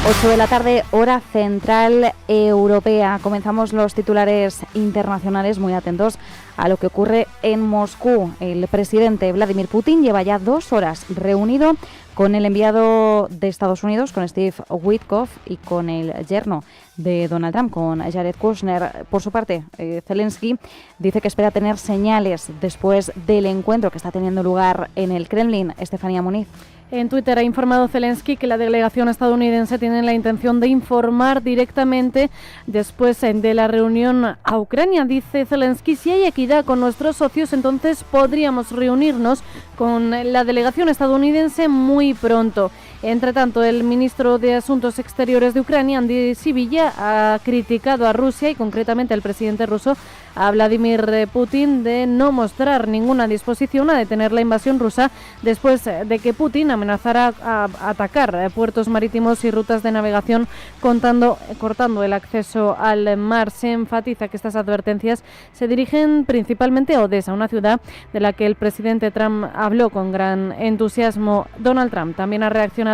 8 de la tarde, hora central europea. Comenzamos los titulares internacionales, muy atentos a lo que ocurre en Moscú. El presidente Vladimir Putin lleva ya 2 horas reunido con el enviado de Estados Unidos, con Steve Witkoff, y con el yerno de Donald Trump, con Jared Kushner. Por su parte, Zelensky dice que espera tener señales después del encuentro que está teniendo lugar en el Kremlin. Estefanía Muniz. En Twitter ha informado Zelensky que la delegación estadounidense tiene la intención de informar directamente después de la reunión a Ucrania. Dice Zelensky, si hay equidad con nuestros socios, entonces podríamos reunirnos con la delegación estadounidense muy pronto. Entre tanto, el ministro de Asuntos Exteriores de Ucrania, Andriy Sybiha, ha criticado a Rusia y concretamente al presidente ruso, a Vladimir Putin, de no mostrar ninguna disposición a detener la invasión rusa después de que Putin amenazara a atacar puertos marítimos y rutas de navegación cortando el acceso al mar. Se enfatiza que estas advertencias se dirigen principalmente a Odessa, una ciudad de la que el presidente Trump habló con gran entusiasmo. Donald Trump también ha reaccionado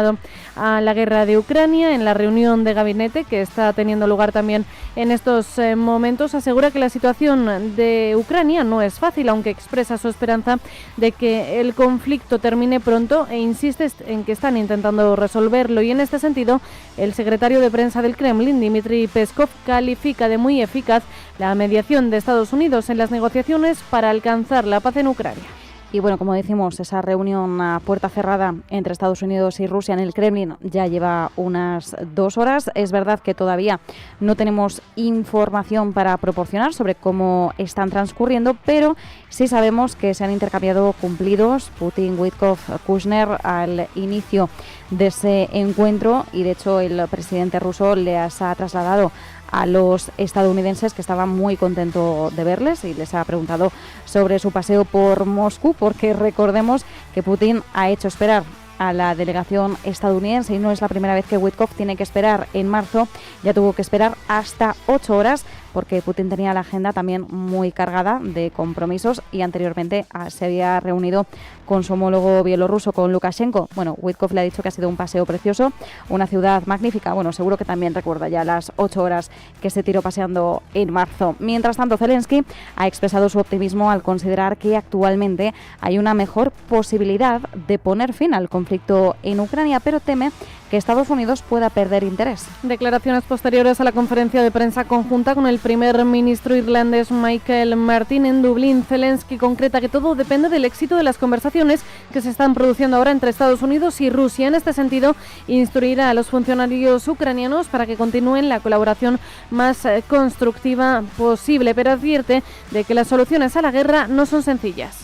a la guerra de Ucrania. En la reunión de gabinete que está teniendo lugar también en estos momentos, asegura que la situación de Ucrania no es fácil, aunque expresa su esperanza de que el conflicto termine pronto e insiste en que están intentando resolverlo. Y en este sentido, el secretario de prensa del Kremlin, Dmitry Peskov, califica de muy eficaz la mediación de Estados Unidos en las negociaciones para alcanzar la paz en Ucrania. Y bueno, como decimos, esa reunión a puerta cerrada entre Estados Unidos y Rusia en el Kremlin ya lleva unas 2 horas. Es verdad que todavía no tenemos información para proporcionar sobre cómo están transcurriendo, pero sí sabemos que se han intercambiado cumplidos Putin, Witkoff, Kushner al inicio de ese encuentro, y de hecho el presidente ruso les ha trasladado a los estadounidenses que estaban muy contentos de verles y les ha preguntado sobre su paseo por Moscú, porque recordemos que Putin ha hecho esperar a la delegación estadounidense y no es la primera vez que Witkoff tiene que esperar. En marzo ya tuvo que esperar hasta 8 horas porque Putin tenía la agenda también muy cargada de compromisos y anteriormente se había reunido con su homólogo bielorruso, con Lukashenko. Bueno, Witkoff le ha dicho que ha sido un paseo precioso, una ciudad magnífica. Bueno, seguro que también recuerda ya las 8 horas que se tiró paseando en marzo. Mientras tanto, Zelensky ha expresado su optimismo al considerar que actualmente hay una mejor posibilidad de poner fin al conflicto en Ucrania, pero teme que Estados Unidos pueda perder interés. Declaraciones posteriores a la conferencia de prensa conjunta con el primer ministro irlandés Michael Martin en Dublín. Zelensky concreta que todo depende del éxito de las conversaciones que se están produciendo ahora entre Estados Unidos y Rusia. En este sentido, instruirá a los funcionarios ucranianos para que continúen la colaboración más constructiva posible, pero advierte de que las soluciones a la guerra no son sencillas.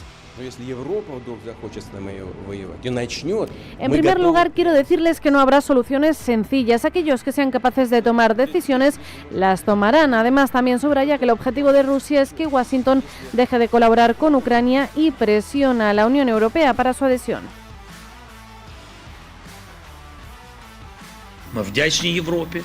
En primer lugar, quiero decirles que no habrá soluciones sencillas. Aquellos que sean capaces de tomar decisiones las tomarán. Además, también subraya que el objetivo de Rusia es que Washington deje de colaborar con Ucrania y presiona a la Unión Europea para su adhesión. Ми вдячні Європі,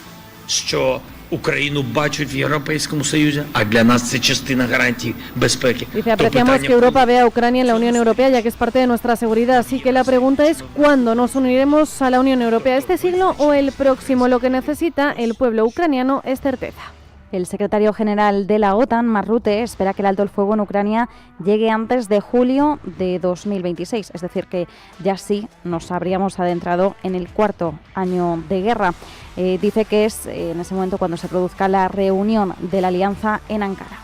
що Україну бачать в Європейському Союзі, а для нас це частина гарантій безпеки. Dice, apreciamos que Europa vea a Ucrania en la Unión Europea, ya que es parte de nuestra seguridad. Así que la pregunta es ¿cuándo nos uniremos a la Unión Europea? ¿Este siglo o el próximo? Lo que necesita el pueblo ucraniano es certeza. El secretario general de la OTAN, Mark Rutte, espera que el alto el fuego en Ucrania llegue antes de julio de 2026, es decir, que ya sí nos habríamos adentrado en el 4º año de guerra. Dice que es en ese momento cuando se produzca la reunión de la alianza en Ankara.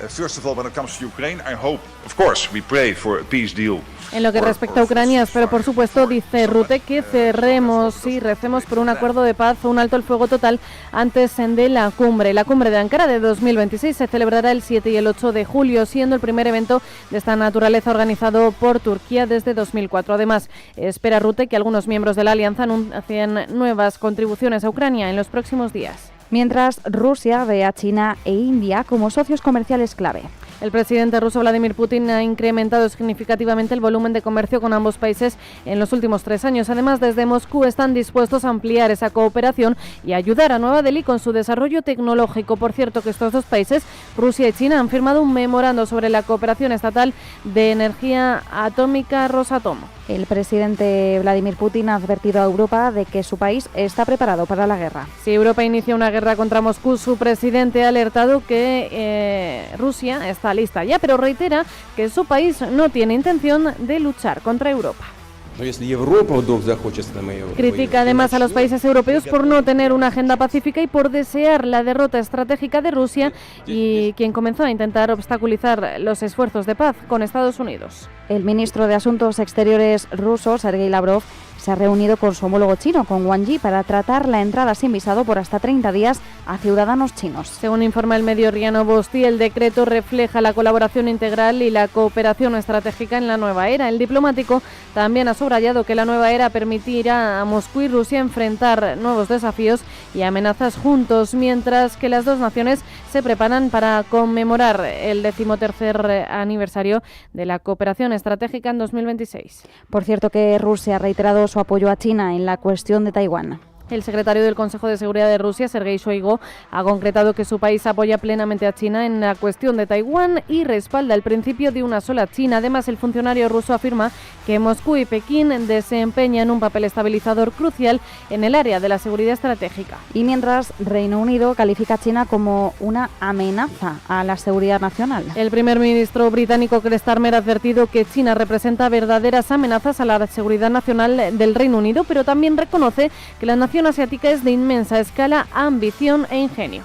First of all, when it comes to Ukraine, I hope, of course, we pray for a peace deal. En lo que respecta a Ucrania, espero por supuesto, dice Rutte, que cerremos y recemos por un acuerdo de paz o un alto el fuego total antes de la cumbre. La cumbre de Ankara de 2026 se celebrará el 7 y el 8 de julio, siendo el primer evento de esta naturaleza organizado por Turquía desde 2004. Además, espera Rutte que algunos miembros de la alianza anuncien nuevas contribuciones a Ucrania en los próximos días. Mientras, Rusia ve a China e India como socios comerciales clave. El presidente ruso Vladimir Putin ha incrementado significativamente el volumen de comercio con ambos países en los últimos 3 años. Además, desde Moscú están dispuestos a ampliar esa cooperación y ayudar a Nueva Delhi con su desarrollo tecnológico. Por cierto, que estos dos países, Rusia y China, han firmado un memorando sobre la cooperación estatal de energía atómica Rosatom. El presidente Vladimir Putin ha advertido a Europa de que su país está preparado para la guerra. Si Europa inicia una guerra contra Moscú, su presidente ha alertado que Rusia está lista ya, pero reitera que su país no tiene intención de luchar contra Europa. Critica además a los países europeos por no tener una agenda pacífica y por desear la derrota estratégica de Rusia, y quien comenzó a intentar obstaculizar los esfuerzos de paz con Estados Unidos. El ministro de Asuntos Exteriores ruso, Sergei Lavrov, se ha reunido con su homólogo chino, con Wang Yi, para tratar la entrada sin visado por hasta 30 días a ciudadanos chinos. Según informa el medio RIA Novosti, el decreto refleja la colaboración integral y la cooperación estratégica en la nueva era. El diplomático también ha subrayado que la nueva era permitirá a Moscú y Rusia enfrentar nuevos desafíos y amenazas juntos, mientras que las dos naciones se preparan para conmemorar el 13º aniversario de la cooperación estratégica en 2026. Por cierto, que Rusia ha reiterado su apoyo a China en la cuestión de Taiwán. El secretario del Consejo de Seguridad de Rusia, Sergei Shoigu, ha concretado que su país apoya plenamente a China en la cuestión de Taiwán y respalda el principio de una sola China. Además, el funcionario ruso afirma que Moscú y Pekín desempeñan un papel estabilizador crucial en el área de la seguridad estratégica. Y mientras, Reino Unido califica a China como una amenaza a la seguridad nacional. El primer ministro británico Keir Starmer ha advertido que China representa verdaderas amenazas a la seguridad nacional del Reino Unido, pero también reconoce que la nación asiática es de inmensa escala, ambición e ingenio.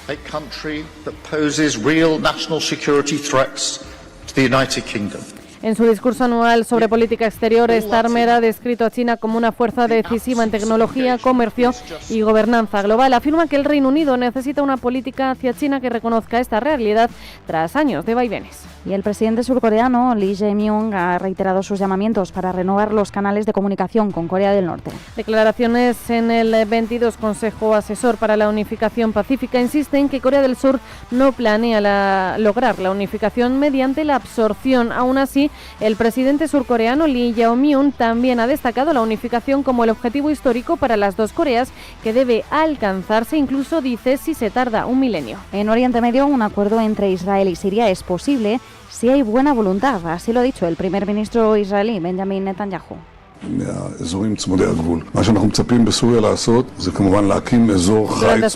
A country that poses real national security threats to the United Kingdom. En su discurso anual sobre política exterior, Starmer ha descrito a China como una fuerza decisiva en tecnología, comercio y gobernanza global. Afirma que el Reino Unido necesita una política hacia China que reconozca esta realidad tras años de vaivenes. Y el presidente surcoreano Lee Jae-myung ha reiterado sus llamamientos para renovar los canales de comunicación con Corea del Norte. Declaraciones en el 22 Consejo Asesor para la Unificación Pacífica insisten que Corea del Sur no planea lograr la unificación mediante la absorción. Aún así, el presidente surcoreano Lee Jae-myung también ha destacado la unificación como el objetivo histórico para las dos Coreas, que debe alcanzarse, incluso dice, si se tarda un milenio. En Oriente Medio, un acuerdo entre Israel y Siria es posible si hay buena voluntad, así lo ha dicho el primer ministro israelí, Benjamin Netanyahu. Durante su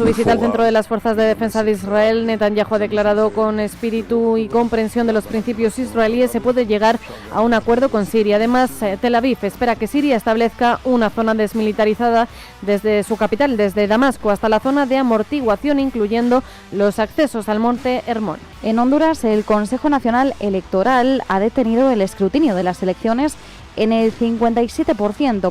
visita al Centro de las Fuerzas de Defensa de Israel, Netanyahu ha declarado: con espíritu y comprensión de los principios israelíes se puede llegar a un acuerdo con Siria. Además, Tel Aviv espera que Siria establezca una zona desmilitarizada desde su capital, desde Damasco hasta la zona de amortiguación, incluyendo los accesos al monte Hermón. En Honduras, el Consejo Nacional Electoral ha detenido el escrutinio de las elecciones en el 57%,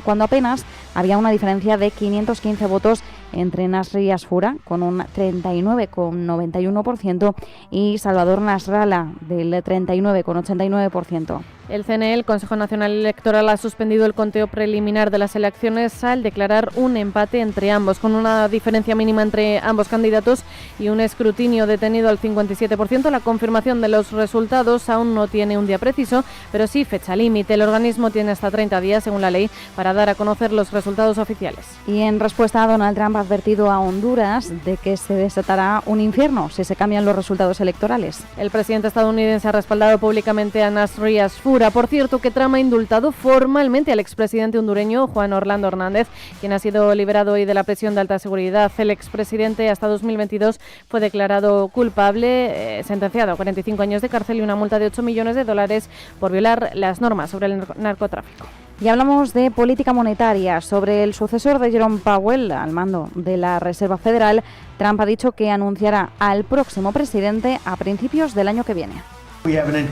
cuando apenas había una diferencia de 515 votos entre Nasri Asfura, con un 39,91%, y Salvador Nasralla, del 39,89%. El CNE, el Consejo Nacional Electoral, ha suspendido el conteo preliminar de las elecciones al declarar un empate entre ambos, con una diferencia mínima entre ambos candidatos y un escrutinio detenido al 57%. La confirmación de los resultados aún no tiene un día preciso, pero sí fecha límite. El organismo tiene hasta 30 días, según la ley, para dar a conocer los resultados oficiales. Y en respuesta, Donald Trump ha advertido a Honduras de que se desatará un infierno si se cambian los resultados electorales. El presidente estadounidense ha respaldado públicamente a Nasri Asfura. Por cierto, que Trump ha indultado formalmente al expresidente hondureño Juan Orlando Hernández, quien ha sido liberado hoy de la prisión de alta seguridad. El expresidente hasta 2022 fue declarado culpable, sentenciado a 45 años de cárcel y una multa de $8 millones por violar las normas sobre el narcotráfico. Y hablamos de política monetaria. Sobre el sucesor de Jerome Powell al mando de la Reserva Federal, Trump ha dicho que anunciará al próximo presidente a principios del año que viene. Durante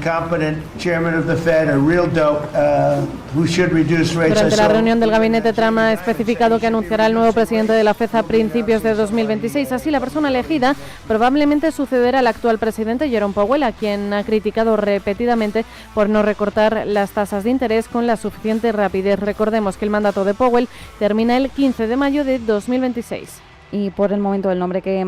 la reunión del gabinete, Trump ha especificado que anunciará el nuevo presidente de la FED a principios de 2026. Así, la persona elegida probablemente sucederá al actual presidente Jerome Powell, a quien ha criticado repetidamente por no recortar las tasas de interés con la suficiente rapidez. Recordemos que el mandato de Powell termina el 15 de mayo de 2026. Y por el momento el nombre que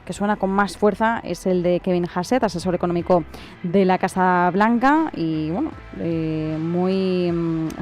suena con más fuerza es el de Kevin Hassett, asesor económico de la Casa Blanca y muy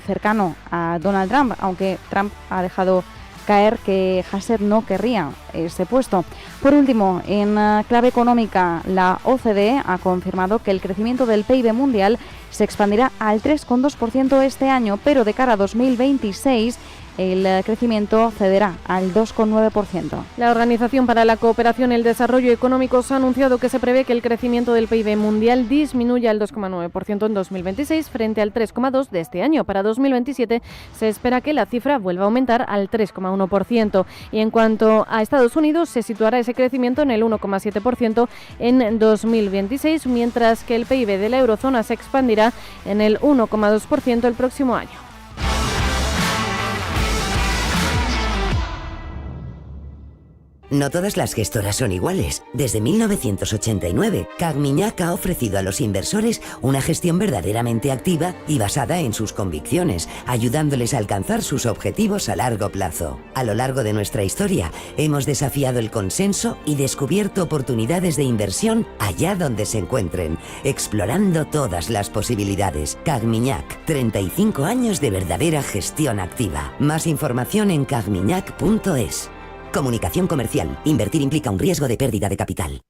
cercano a Donald Trump, aunque Trump ha dejado caer que Haseeb no querría ese puesto. Por último, en clave económica, la OCDE ha confirmado que el crecimiento del PIB mundial se expandirá al 3,2% este año, pero de cara a 2026 el crecimiento cederá al 2,9%. La Organización para la Cooperación y el Desarrollo Económicos ha anunciado que se prevé que el crecimiento del PIB mundial disminuya al 2,9% en 2026 frente al 3,2% de este año. Para 2027 se espera que la cifra vuelva a aumentar al 3,1%. Y en cuanto a Estados Unidos, se situará ese crecimiento en el 1,7% en 2026, mientras que el PIB de la eurozona se expandirá en el 1,2% el próximo año. No todas las gestoras son iguales. Desde 1989, Cagmiñac ha ofrecido a los inversores una gestión verdaderamente activa y basada en sus convicciones, ayudándoles a alcanzar sus objetivos a largo plazo. A lo largo de nuestra historia, hemos desafiado el consenso y descubierto oportunidades de inversión allá donde se encuentren, explorando todas las posibilidades. Cagmiñac, 35 años de verdadera gestión activa. Más información en cagmiñac.es. Comunicación comercial. Invertir implica un riesgo de pérdida de capital.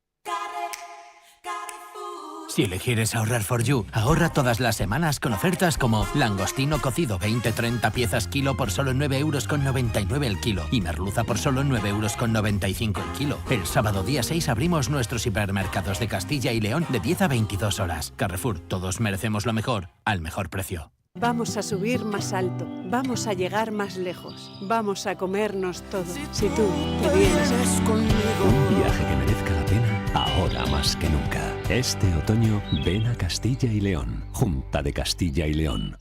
Si elegir es ahorrar for you, ahorra todas las semanas con ofertas como langostino cocido 20-30 piezas kilo por solo 9,99 € el kilo y merluza por solo 9,95 € el kilo. El sábado día 6 abrimos nuestros hipermercados de Castilla y León de 10 a 22 horas. Carrefour, todos merecemos lo mejor, al mejor precio. Vamos a subir más alto, vamos a llegar más lejos, vamos a comernos todo. Si tú te vienes conmigo. Un viaje que merezca la pena ahora más que nunca. Este otoño ven a Castilla y León, Junta de Castilla y León.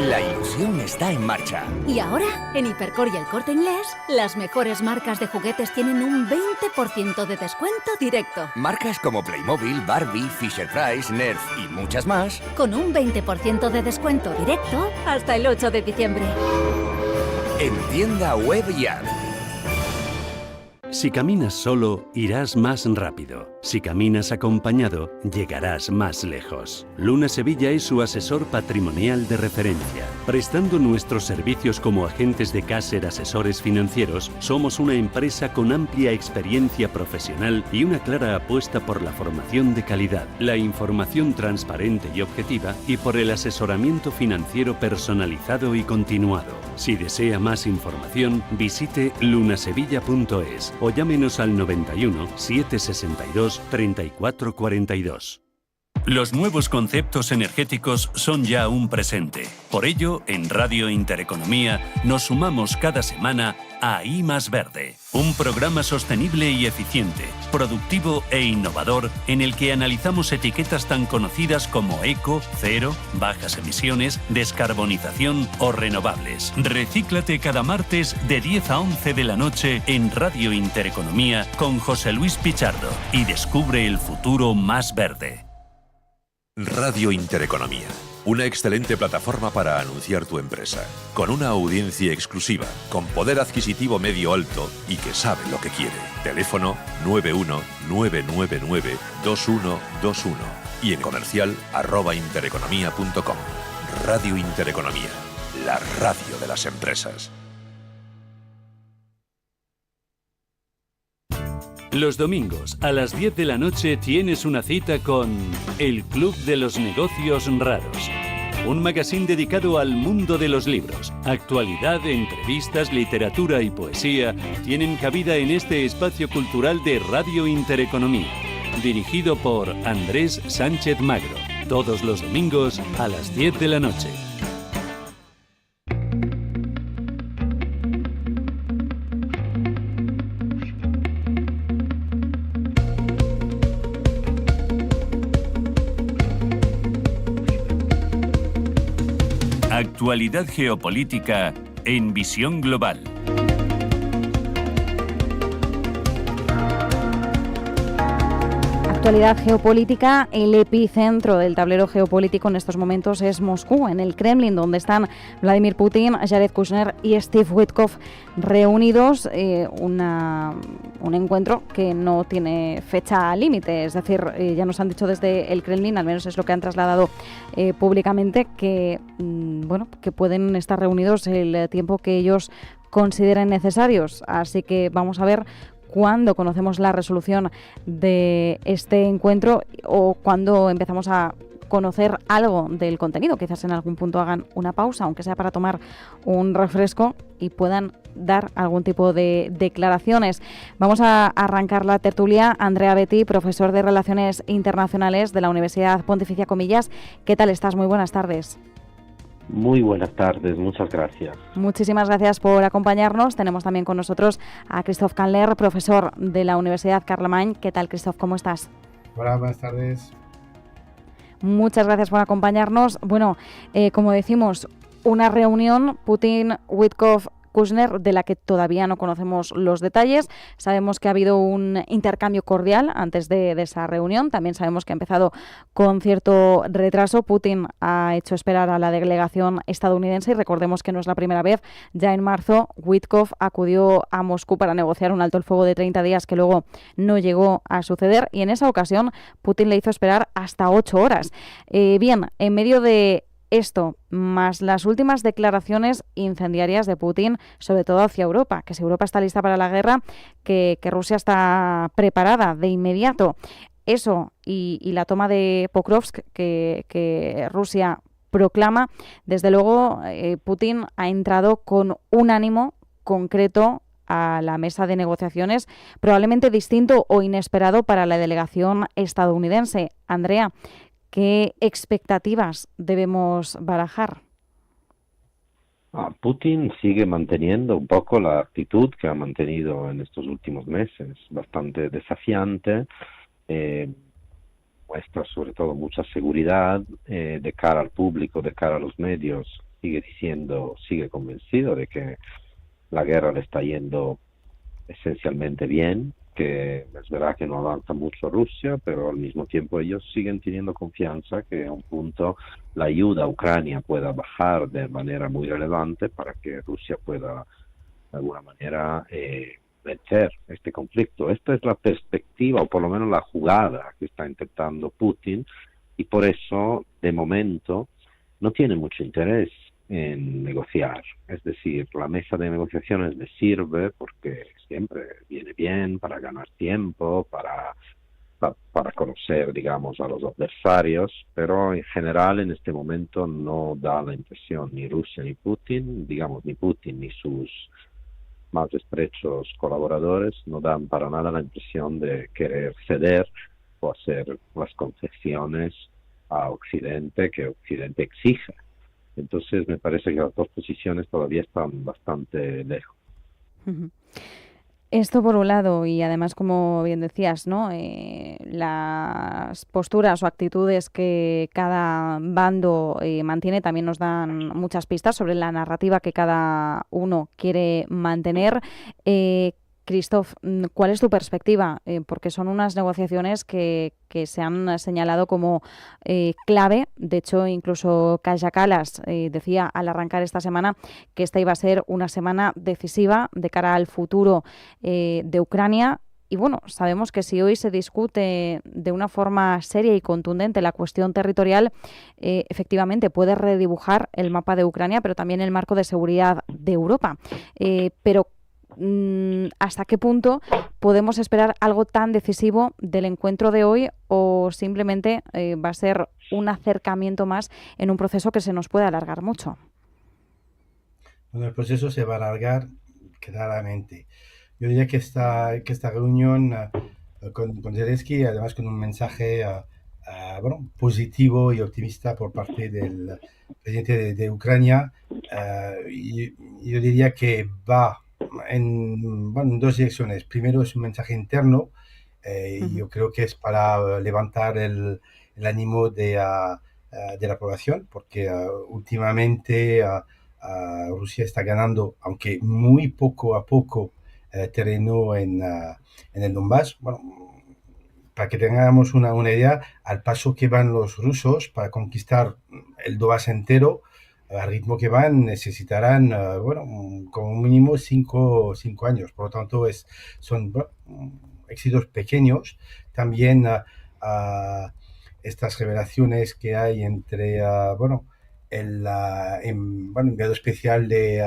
La ilusión está en marcha. Y ahora, en Hipercor y El Corte Inglés, las mejores marcas de juguetes tienen un 20% de descuento directo. Marcas como Playmobil, Barbie, Fisher-Price, Nerf y muchas más. Con un 20% de descuento directo hasta el 8 de diciembre. En tienda web y app. Si caminas solo, irás más rápido. Si caminas acompañado, llegarás más lejos. Luna Sevilla es su asesor patrimonial de referencia. Prestando nuestros servicios como agentes de Caser Asesores Financieros, somos una empresa con amplia experiencia profesional y una clara apuesta por la formación de calidad, la información transparente y objetiva y por el asesoramiento financiero personalizado y continuado. Si desea más información, visite lunasevilla.es o llámenos al 91 762 3442. Los nuevos conceptos energéticos son ya un presente. Por ello, en Radio Intereconomía nos sumamos cada semana a I Más Verde, un programa sostenible y eficiente, productivo e innovador en el que analizamos etiquetas tan conocidas como eco, cero, bajas emisiones, descarbonización o renovables. Recíclate cada martes de 10 a 11 de la noche en Radio Intereconomía con José Luis Pichardo y descubre el futuro más verde. Radio Intereconomía, una excelente plataforma para anunciar tu empresa, con una audiencia exclusiva, con poder adquisitivo medio alto y que sabe lo que quiere. Teléfono 919992121 y en comercial @intereconomia.com. Radio Intereconomía, la radio de las empresas. Los domingos a las 10 de la noche tienes una cita con El Club de los Negocios Raros. Un magazín dedicado al mundo de los libros. Actualidad, entrevistas, literatura y poesía tienen cabida en este espacio cultural de Radio Intereconomía. Dirigido por Andrés Sánchez Magro. Todos los domingos a las 10 de la noche. Actualidad geopolítica en Visión Global. Actualidad geopolítica, el epicentro del tablero geopolítico en estos momentos es Moscú, en el Kremlin, donde están Vladimir Putin, Jared Kushner y Steve Witkoff reunidos. Un encuentro que no tiene fecha límite, es decir, ya nos han dicho desde el Kremlin, al menos es lo que han trasladado públicamente, que, que pueden estar reunidos el tiempo que ellos consideren necesarios. Así que vamos a ver cuándo conocemos la resolución de este encuentro o cuándo empezamos a conocer algo del contenido. Quizás en algún punto hagan una pausa, aunque sea para tomar un refresco, y puedan dar algún tipo de declaraciones. Vamos a arrancar la tertulia. Andrea Betti, profesor de Relaciones Internacionales de la Universidad Pontificia Comillas. ¿Qué tal estás? Muy buenas tardes. Muy buenas tardes, muchas gracias. Muchísimas gracias por acompañarnos. Tenemos también con nosotros a Christophe Canler, profesor de la Universidad Carlemagne. ¿Qué tal, Christophe? ¿Cómo estás? Hola, buenas tardes. Muchas gracias por acompañarnos. Bueno, como decimos, una reunión Putin, Witkoff, Kushner, de la que todavía no conocemos los detalles. Sabemos que ha habido un intercambio cordial antes de esa reunión. También sabemos que ha empezado con cierto retraso. Putin ha hecho esperar a la delegación estadounidense y recordemos que no es la primera vez. Ya en marzo, Witkoff acudió a Moscú para negociar un alto el fuego de 30 días que luego no llegó a suceder, y en esa ocasión Putin le hizo esperar hasta 8 horas. Bien, en medio de esto, más las últimas declaraciones incendiarias de Putin, sobre todo hacia Europa, que si Europa está lista para la guerra, que Rusia está preparada de inmediato. Eso y la toma de Pokrovsk que Rusia proclama, desde luego Putin ha entrado con un ánimo concreto a la mesa de negociaciones, probablemente distinto o inesperado para la delegación estadounidense. Andrea, ¿qué expectativas debemos barajar? Putin sigue manteniendo un poco la actitud que ha mantenido en estos últimos meses, bastante desafiante, muestra sobre todo mucha seguridad de cara al público, de cara a los medios, sigue convencido de que la guerra le está yendo esencialmente bien, que es verdad que no avanza mucho Rusia, pero al mismo tiempo ellos siguen teniendo confianza que a un punto la ayuda a Ucrania pueda bajar de manera muy relevante para que Rusia pueda de alguna manera vencer este conflicto. Esta es la perspectiva, o por lo menos la jugada que está intentando Putin, y por eso, de momento, no tiene mucho interés en negociar. Es decir, la mesa de negociaciones le sirve porque siempre viene bien para ganar tiempo, para conocer, digamos, a los adversarios, pero en general en este momento no da la impresión ni Rusia ni Putin, ni Putin ni sus más estrechos colaboradores no dan para nada la impresión de querer ceder o hacer las concesiones a Occidente que Occidente exige. Entonces me parece que las dos posiciones todavía están bastante lejos. Esto por un lado, y además, como bien decías, ¿no? Las posturas o actitudes que cada bando mantiene también nos dan muchas pistas sobre la narrativa que cada uno quiere mantener. Christophe, ¿cuál es tu perspectiva? Porque son unas negociaciones que se han señalado como clave. De hecho, incluso Kaja Kallas decía al arrancar esta semana que esta iba a ser una semana decisiva de cara al futuro de Ucrania. Y bueno, sabemos que si hoy se discute de una forma seria y contundente la cuestión territorial, efectivamente puede redibujar el mapa de Ucrania, pero también el marco de seguridad de Europa. Pero ¿hasta qué punto podemos esperar algo tan decisivo del encuentro de hoy, o simplemente va a ser un acercamiento más en un proceso que se nos puede alargar mucho? Bueno, el proceso se va a alargar claramente. Yo diría que esta reunión con Zelensky, además con un mensaje positivo y optimista por parte del presidente de Ucrania, yo diría que va en dos direcciones. Primero es un mensaje interno, yo creo que es para levantar el ánimo de la población, porque últimamente Rusia está ganando, aunque muy poco a poco, terreno en el Donbass. Bueno, para que tengamos una idea, al paso que van los rusos para conquistar el Donbass entero, al ritmo que van, necesitarán, como mínimo 5 años. Por lo tanto, son éxitos pequeños. También estas revelaciones que hay entre el enviado especial de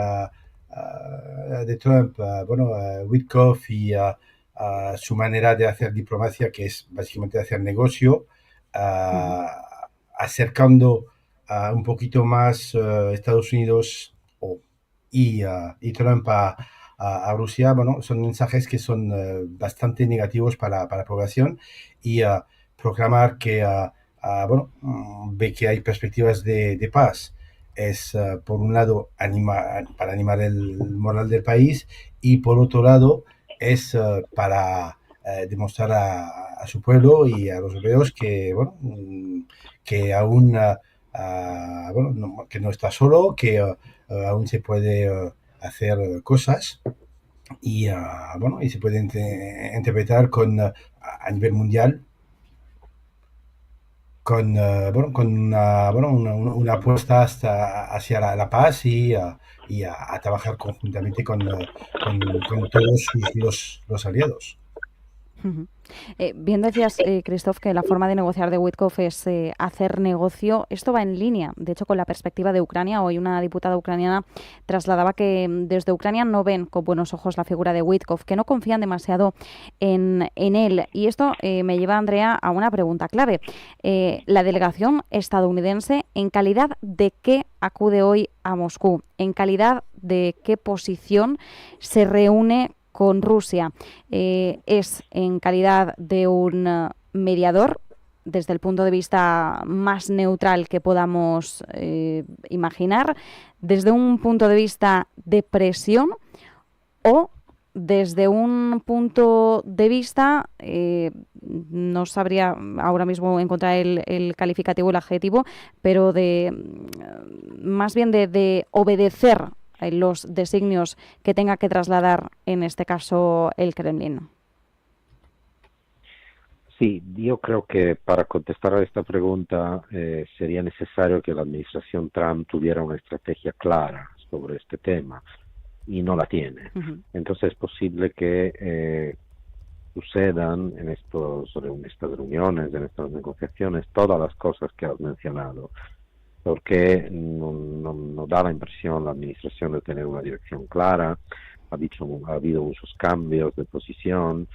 de Trump, Witkoff y su manera de hacer diplomacia, que es básicamente hacer negocio, acercando un poquito más Estados Unidos y Trump a Rusia, son mensajes que son bastante negativos para la población, y proclamar que ve que hay perspectivas de paz es, por un lado, para animar el moral del país, y por otro lado es para demostrar a su pueblo y a los europeos que, que aún que no está solo, que aún se puede hacer cosas, y y se puede interpretar a nivel mundial con una apuesta hacia la paz, y a trabajar conjuntamente con todos los aliados. Bien decías, Christoph, que la forma de negociar de Witkoff es hacer negocio. Esto va en línea, de hecho, con la perspectiva de Ucrania. Hoy una diputada ucraniana trasladaba que desde Ucrania no ven con buenos ojos la figura de Witkoff, que no confían demasiado en él. Y esto me lleva, Andrea, a una pregunta clave. La delegación estadounidense, ¿en calidad de qué acude hoy a Moscú? ¿En calidad de qué posición se reúne con Rusia? ¿Es en calidad de un mediador, desde el punto de vista más neutral que podamos imaginar, desde un punto de vista de presión, o desde un punto de vista, no sabría ahora mismo encontrar el calificativo, el adjetivo, pero más bien de obedecer los designios que tenga que trasladar, en este caso, el Kremlin? Sí, yo creo que para contestar a esta pregunta sería necesario que la administración Trump tuviera una estrategia clara sobre este tema, y no la tiene. Entonces es posible que sucedan en estas reuniones, en estas negociaciones, todas las cosas que has mencionado, porque no da la impresión la administración de tener una dirección clara. Ha habido muchos cambios de posición,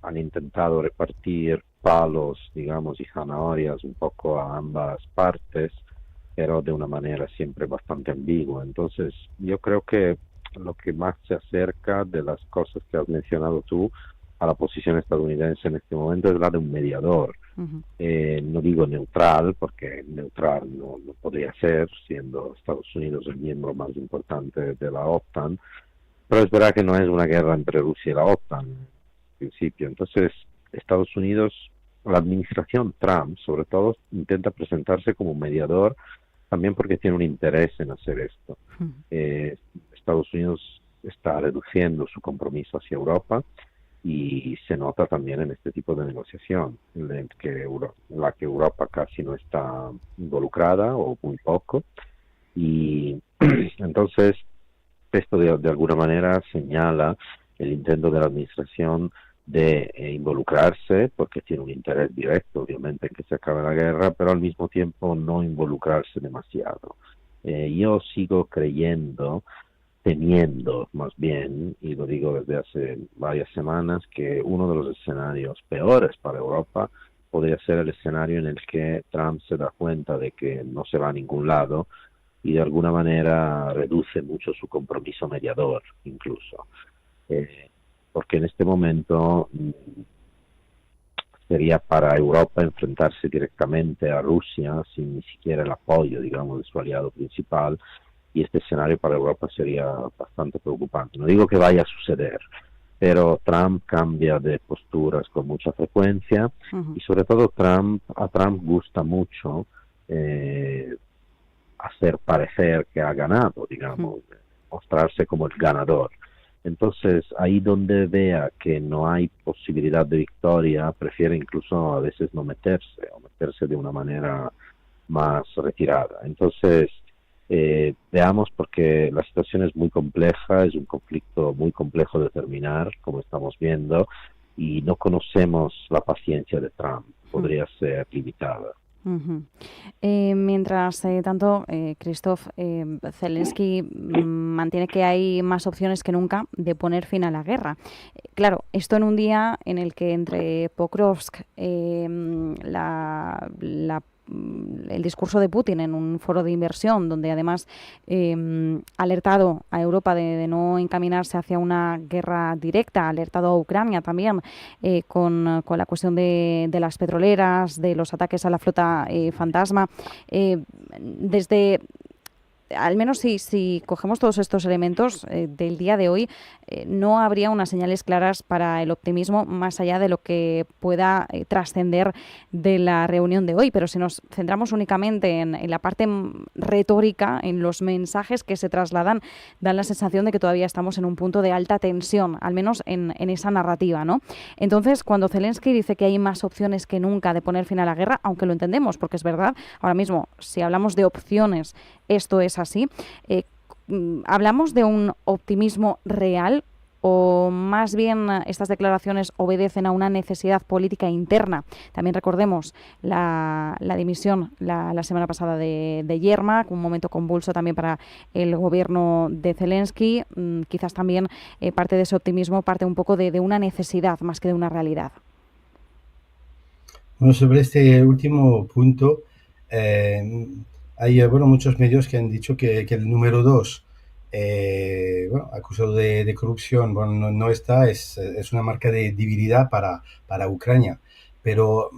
han intentado repartir palos, digamos, y zanahorias un poco a ambas partes, pero de una manera siempre bastante ambigua. Entonces yo creo que lo que más se acerca de las cosas que has mencionado tú a la posición estadounidense en este momento es la de un mediador. No digo neutral, porque neutral no podría ser, siendo Estados Unidos el miembro más importante de la OTAN, pero es verdad que no es una guerra entre Rusia y la OTAN en principio. Entonces Estados Unidos, la administración Trump sobre todo, intenta presentarse como un mediador, también porque tiene un interés en hacer esto. Estados Unidos está reduciendo su compromiso hacia Europa, y se nota también en este tipo de negociación, en la que Europa casi no está involucrada, o muy poco, y entonces esto de alguna manera señala el intento de la administración de involucrarse, porque tiene un interés directo, obviamente, en que se acabe la guerra, pero al mismo tiempo no involucrarse demasiado. Yo sigo temiendo más bien, y lo digo desde hace varias semanas, que uno de los escenarios peores para Europa podría ser el escenario en el que Trump se da cuenta de que no se va a ningún lado, y de alguna manera reduce mucho su compromiso mediador, incluso. Porque en este momento sería para Europa enfrentarse directamente a Rusia sin ni siquiera el apoyo, digamos, de su aliado principal, y este escenario para Europa sería bastante preocupante. No digo que vaya a suceder, pero Trump cambia de posturas con mucha frecuencia, y sobre todo a Trump gusta mucho hacer parecer que ha ganado, digamos, mostrarse como el ganador. Entonces, ahí donde vea que no hay posibilidad de victoria, prefiere incluso a veces no meterse, o meterse de una manera más retirada. Entonces, veamos, porque la situación es muy compleja, es un conflicto muy complejo de terminar, como estamos viendo, y no conocemos la paciencia de Trump, podría ser limitada. Mientras tanto, Christoph, Zelensky mantiene que hay más opciones que nunca de poner fin a la guerra. Claro, esto en un día en el que entre Pokrovsk, el discurso de Putin en un foro de inversión, donde además ha alertado a Europa de no encaminarse hacia una guerra directa, ha alertado a Ucrania también con la cuestión de las petroleras, de los ataques a la flota fantasma. Desde al menos si cogemos todos estos elementos del día de hoy, no habría unas señales claras para el optimismo más allá de lo que pueda trascender de la reunión de hoy. Pero si nos centramos únicamente en la parte retórica, en los mensajes que se trasladan, dan la sensación de que todavía estamos en un punto de alta tensión, al menos en esa narrativa, ¿no? Entonces, cuando Zelensky dice que hay más opciones que nunca de poner fin a la guerra, aunque lo entendemos, porque es verdad, ahora mismo, si hablamos de opciones, esto es así. ¿Hablamos de un optimismo real o más bien estas declaraciones obedecen a una necesidad política interna? También recordemos la dimisión la semana pasada de Yermak, un momento convulso también para el gobierno de Zelensky. Quizás también parte de ese optimismo parte un poco de una necesidad más que de una realidad. Bueno, sobre este último punto, hay muchos medios que han dicho que el número 2, acusado de corrupción, no está, es una marca de debilidad para Ucrania. Pero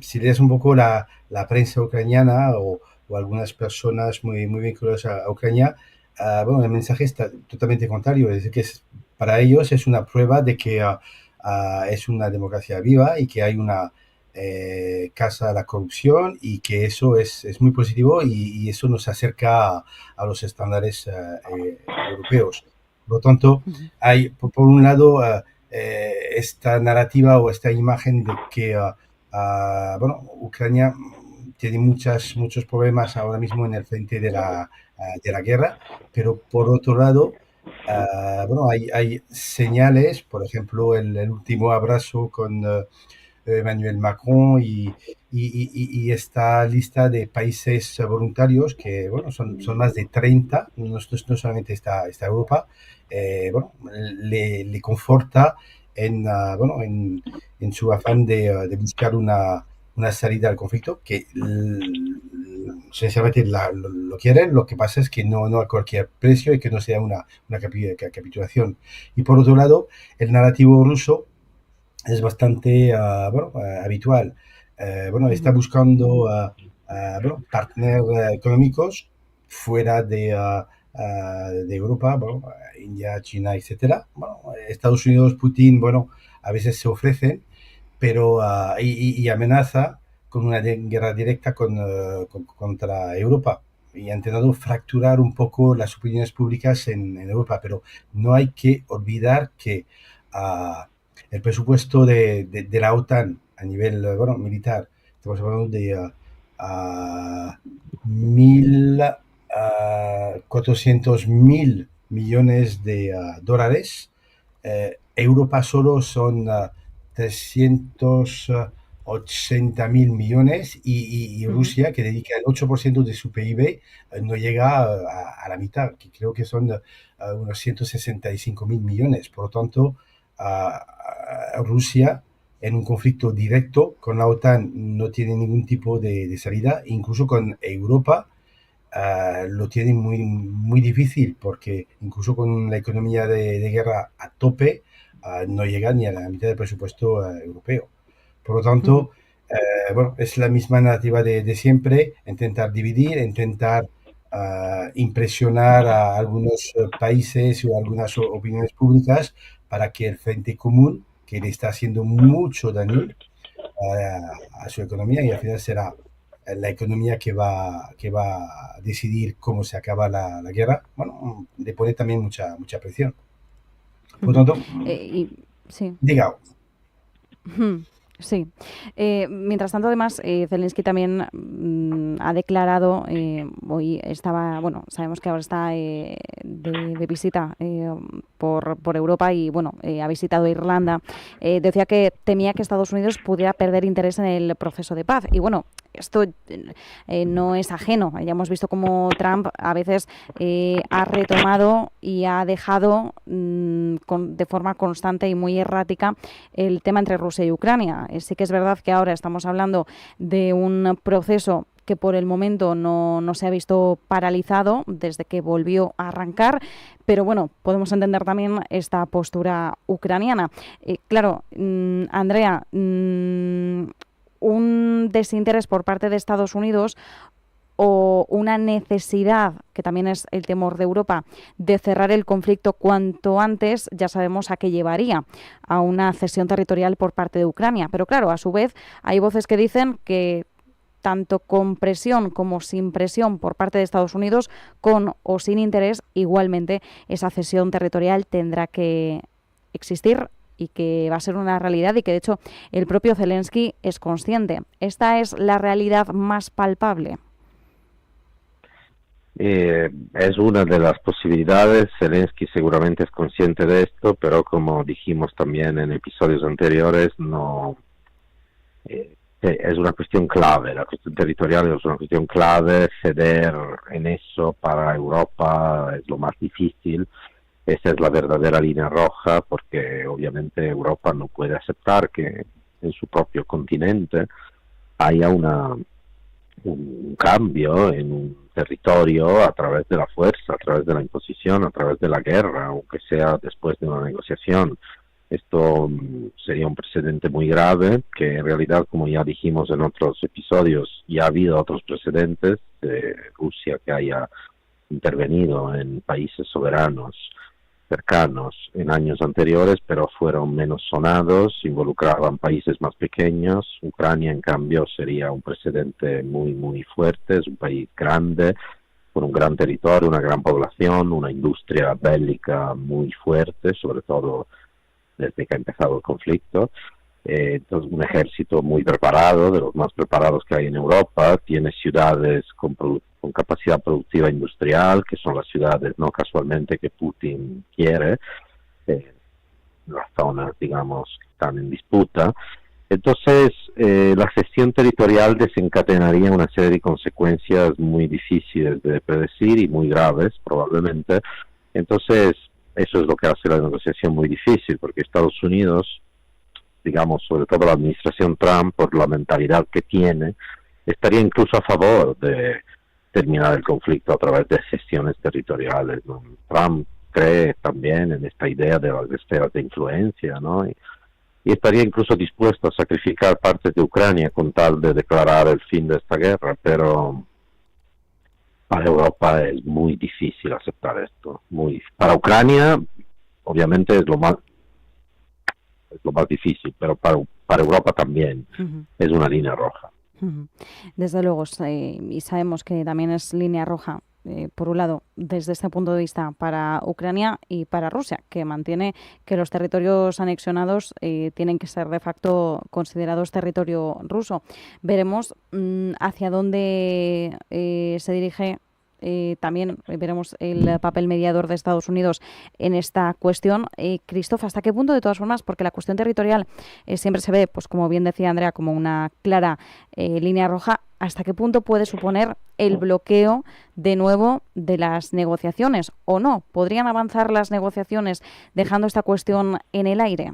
si lees un poco la prensa ucraniana o algunas personas muy vinculadas a Ucrania, el mensaje está totalmente contrario. Es decir, que para ellos es una prueba de que es una democracia viva y que hay una casa a la corrupción y que eso es muy positivo y eso nos acerca a los estándares europeos. Por lo tanto, hay por un lado esta narrativa o esta imagen de que Ucrania tiene muchos problemas ahora mismo en el frente de la guerra, pero por otro lado hay señales, por ejemplo el último abrazo con Emmanuel Macron y esta lista de países voluntarios que son más de 30, no solamente está Europa, le conforta en su afán de buscar una salida al conflicto que sinceramente lo quieren. Lo que pasa es que no a cualquier precio y que no sea una capitulación. Y por otro lado, el narrativo ruso es bastante habitual. Está buscando partners económicos fuera de Europa, India, China, etcétera. Estados Unidos, Putin, a veces se ofrecen, pero y amenaza con una guerra directa contra Europa. Y ha intentado fracturar un poco las opiniones públicas en Europa, pero no hay que olvidar que el presupuesto de la OTAN a nivel militar, estamos hablando de 400.000 millones de dólares. Europa solo son 380.000 millones y Rusia, que dedica el 8% de su PIB, no llega a la mitad, que creo que son unos 165.000 millones. Por lo tanto, Rusia en un conflicto directo con la OTAN no tiene ningún tipo de salida. Incluso con Europa lo tiene muy difícil, porque incluso con la economía de guerra a tope no llega ni a la mitad del presupuesto europeo. Por lo tanto, es la misma narrativa de siempre: intentar dividir, intentar impresionar a algunos países o algunas opiniones públicas para que el frente común, que le está haciendo mucho daño a su economía, y al final será la economía que va a decidir cómo se acaba la guerra, le pone también mucha presión. Por lo tanto, sí. Diga. Sí. Mientras tanto, además, Zelensky también ha declarado, hoy estaba, sabemos que ahora está de visita por Europa y, ha visitado Irlanda. Decía que temía que Estados Unidos pudiera perder interés en el proceso de paz. Y, esto no es ajeno. Ya hemos visto cómo Trump a veces ha retomado y ha dejado de forma constante y muy errática el tema entre Rusia y Ucrania. Sí que es verdad que ahora estamos hablando de un proceso que por el momento no se ha visto paralizado desde que volvió a arrancar, pero bueno, podemos entender también esta postura ucraniana. Claro, Andrea, un desinterés por parte de Estados Unidos o una necesidad, que también es el temor de Europa, de cerrar el conflicto cuanto antes, ya sabemos a qué llevaría, a una cesión territorial por parte de Ucrania. Pero claro, a su vez hay voces que dicen que tanto con presión como sin presión por parte de Estados Unidos, con o sin interés, igualmente esa cesión territorial tendrá que existir y que va a ser una realidad y que de hecho el propio Zelensky es consciente. ¿Esta es la realidad más palpable? Es una de las posibilidades. Zelensky seguramente es consciente de esto, pero como dijimos también en episodios anteriores, no... es una cuestión clave, la cuestión territorial es una cuestión clave, ceder en eso para Europa es lo más difícil, esa es la verdadera línea roja, porque obviamente Europa no puede aceptar que en su propio continente haya un cambio en un territorio a través de la fuerza, a través de la imposición, a través de la guerra, aunque sea después de una negociación. Esto sería un precedente muy grave, que en realidad, como ya dijimos en otros episodios, ya ha habido otros precedentes de Rusia que haya intervenido en países soberanos cercanos en años anteriores, pero fueron menos sonados, involucraban países más pequeños. Ucrania, en cambio, sería un precedente muy, muy fuerte, es un país grande, con un gran territorio, una gran población, una industria bélica muy fuerte, sobre todo desde que ha empezado el conflicto. Entonces, un ejército muy preparado, de los más preparados que hay en Europa, tiene ciudades con capacidad productiva industrial, que son las ciudades, no casualmente, que Putin quiere, las zonas, digamos, que están en disputa. Entonces, la cesión territorial desencadenaría una serie de consecuencias muy difíciles de predecir y muy graves, probablemente. Entonces, eso es lo que hace la negociación muy difícil, porque Estados Unidos, digamos, sobre todo la administración Trump, por la mentalidad que tiene, estaría incluso a favor de terminar el conflicto a través de cesiones territoriales, ¿no? Trump cree también en esta idea de las esferas de influencia, ¿no? Y estaría incluso dispuesto a sacrificar partes de Ucrania con tal de declarar el fin de esta guerra, pero para Europa es muy difícil aceptar esto. Para Ucrania, obviamente, es lo más difícil, pero para Europa también es una línea roja. Desde luego, y sabemos que también es línea roja, por un lado, desde este punto de vista para Ucrania y para Rusia, que mantiene que los territorios anexionados tienen que ser de facto considerados territorio ruso. Veremos hacia dónde se dirige. También veremos el papel mediador de Estados Unidos en esta cuestión. Christoph, ¿hasta qué punto, de todas formas, porque la cuestión territorial siempre se ve, pues como bien decía Andrea, como una clara línea roja, ¿hasta qué punto puede suponer el bloqueo de nuevo de las negociaciones o no? ¿Podrían avanzar las negociaciones dejando esta cuestión en el aire?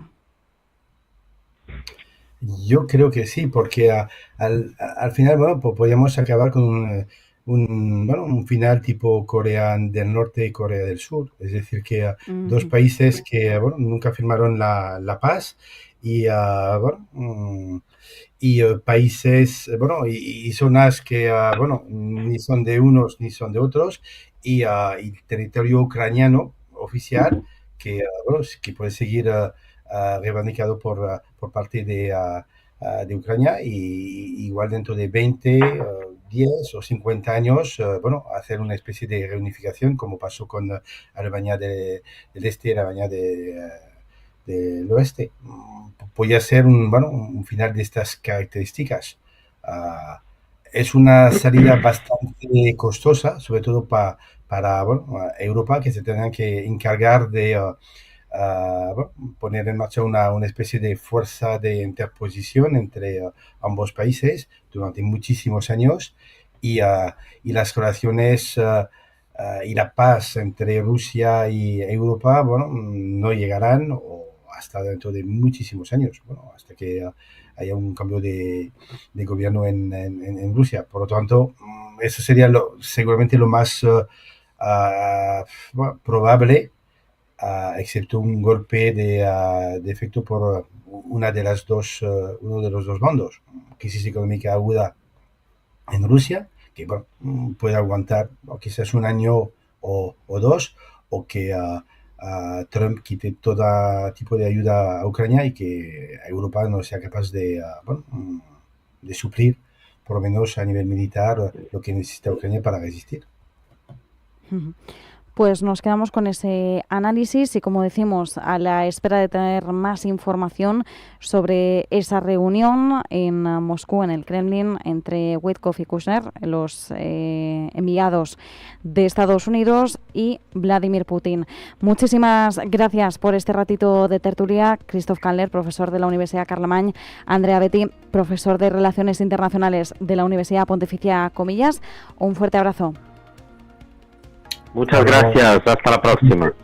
Yo creo que sí, porque al final, bueno, pues podríamos acabar con un final tipo Corea del Norte y Corea del Sur, es decir, que dos países que nunca firmaron la paz y países y zonas que ni son de unos ni son de otros, y territorio ucraniano oficial que puede seguir reivindicado por parte de Ucrania, y igual dentro de 20, 10 o 50 años, hacer una especie de reunificación, como pasó con Alemania del Este y Alemania del Oeste. Podría ser un final de estas características. Es una salida bastante costosa, sobre todo para Europa, que se tendrán que encargar de poner en marcha una especie de fuerza de interposición entre ambos países durante muchísimos años y las relaciones y la paz entre Rusia y Europa, no llegarán hasta dentro de muchísimos años, hasta que haya un cambio de gobierno en Rusia. Por lo tanto, eso sería seguramente lo más probable, excepto un golpe de efecto por uno de los dos bandos. Crisis económica aguda en Rusia, que puede aguantar quizás un año o dos, o que Trump quite todo tipo de ayuda a Ucrania y que Europa no sea capaz de suplir, por lo menos a nivel militar, lo que necesita Ucrania para resistir. Pues nos quedamos con ese análisis y, como decimos, a la espera de tener más información sobre esa reunión en Moscú, en el Kremlin, entre Witkoff y Kushner, los enviados de Estados Unidos, y Vladimir Putin. Muchísimas gracias por este ratito de tertulia. Christoph Kandler, profesor de la Universidad Carlemany, Andrea Betti, profesor de Relaciones Internacionales de la Universidad Pontificia Comillas. Un fuerte abrazo. Muchas gracias, hasta la próxima.